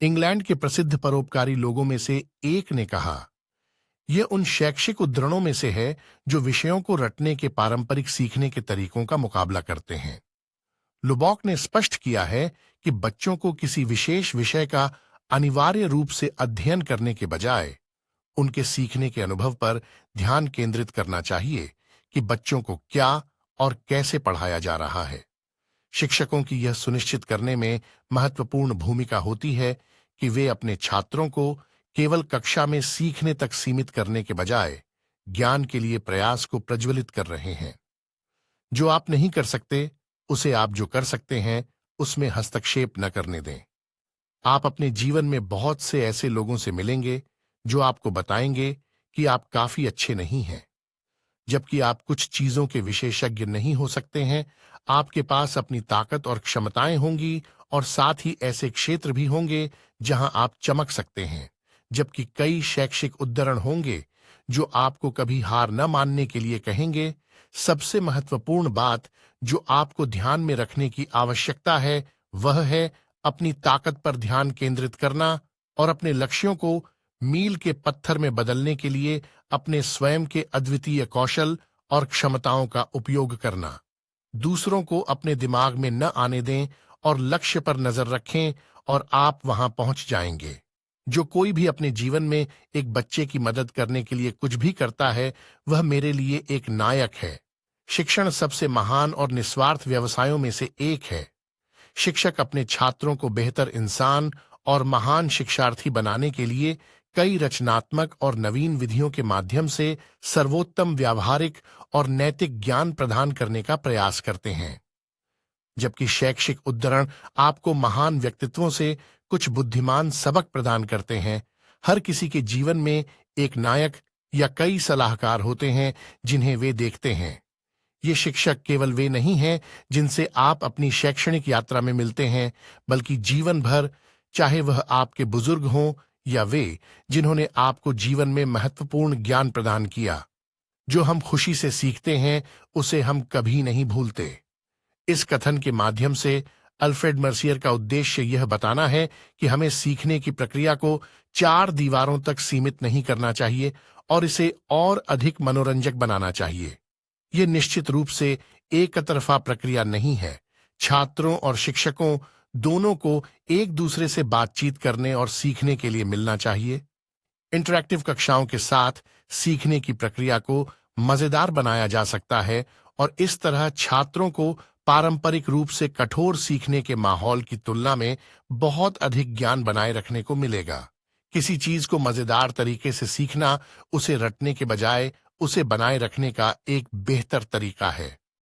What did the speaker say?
England के प्रसिद्ध परोपकारी लोगों में से एक ने कहा, यह उन शैक्षिक उद्धरणों में से है जो विषयों को रटने के पारंपरिक सीखने के तरीकों का मुकाबला करते हैं। लुबॉक ने स्पष्ट किया है कि बच्चों को किसी विशेष विषय का अनिवार्य रूप से अध्ययन करने के बजाय उनके सीखने के अनुभव पर ध्यान केंद्रित करना चाहिए कि बच्चों को क्या और कैसे पढ़ाया जा रहा है। शिक्षकों की यह सुनिश्चित करने में महत्वपूर्ण भूमिका होती है कि वे अपने छात्रों को केवल कक्षा में सीखने तक सीमित करने के बजाय ज्ञान के लिए प्रयास को प्रज्वलित कर रहे हैं। जो आप नहीं कर सकते, उसे आप जो कर सकते हैं उसमें हस्तक्षेप न करने दें। आप अपने जीवन में बहुत से ऐसे लोगों से मिलेंगे जो आपको बताएंगे कि आप काफी अच्छे नहीं हैं। जबकि आप कुछ चीजों के विशेषज्ञ नहीं हो सकते हैं, आपके पास अपनी ताकत और क्षमताएं होंगी और साथ ही ऐसे क्षेत्र भी होंगे जहां आप चमक सकते हैं। जबकि कई शैक्षिक उद्धरण होंगे जो आपको कभी हार न मानने के लिए कहेंगे। सबसे महत्वपूर्ण बात जो आपको ध्यान में रखने की आवश्यकता है वह है अपनी ताकत पर ध्यान केंद्रित करना और अपने लक्ष्यों को मील के पत्थर में बदलने के लिए अपने स्वयं के अद्वितीय कौशल और क्षमताओं का उपयोग करना। दूसरों को अपने दिमाग में न आने दें और लक्ष्य पर नजर रखें और आप वहां पहुंच जाएंगे। जो कोई भी अपने जीवन में एक बच्चे की मदद करने के लिए कुछ भी करता है, वह मेरे लिए एक नायक है। शिक्षण सबसे महान और निस्वार्थ व्यवसायों में से एक है। शिक्षक अपने छात्रों को बेहतर इंसान और महान शिक्षार्थी बनाने के लिए कई रचनात्मक और नवीन विधियों के माध्यम से सर्वोत्तम व्यावहारिक और नैतिक ज्ञान प्रदान करने का प्रयास करते हैं। जबकि शैक्षिक उद्धरण आपको महान व्यक्तित्वों से कुछ बुद्धिमान सबक प्रदान करते हैं, हर किसी के जीवन में एक नायक या कई सलाहकार होते हैं जिन्हें वे देखते हैं। ये शिक्षक केवल वे नहीं हैं जिनसे आप अपनी शैक्षणिक यात्रा में मिलते हैं, बल्कि जीवन भर, चाहे वह आपके बुजुर्ग हों या वे जिन्होंने आपको जीवन में महत्वपूर्ण ज्ञान प्रदान किया। जो हम खुशी से सीखते हैं उसे हम कभी नहीं भूलते। इस कथन के माध्यम से अल्फ्रेड मर्सियर का उद्देश्य यह बताना है कि हमें सीखने की प्रक्रिया को चार दीवारों तक सीमित नहीं करना चाहिए और इसे और अधिक मनोरंजक बनाना चाहिए। यह निश्चित रूप से एक तरफा प्रक्रिया नहीं है। छात्रों और शिक्षकों दोनों को एक दूसरे से बातचीत करने और सीखने के लिए मिलना चाहिए। इंटरैक्टिव कक्षाओं के साथ सीखने की प्रक्रिया को मजेदार बनाया जा सकता है और इस तरह छात्रों को पारंपरिक रूप से कठोर सीखने के माहौल की तुलना में बहुत अधिक ज्ञान बनाए रखने को मिलेगा। किसी चीज को मजेदार तरीके से सीखना उसे रटने के बजाय उसे बनाए रखने का एक बेहतर तरीका है।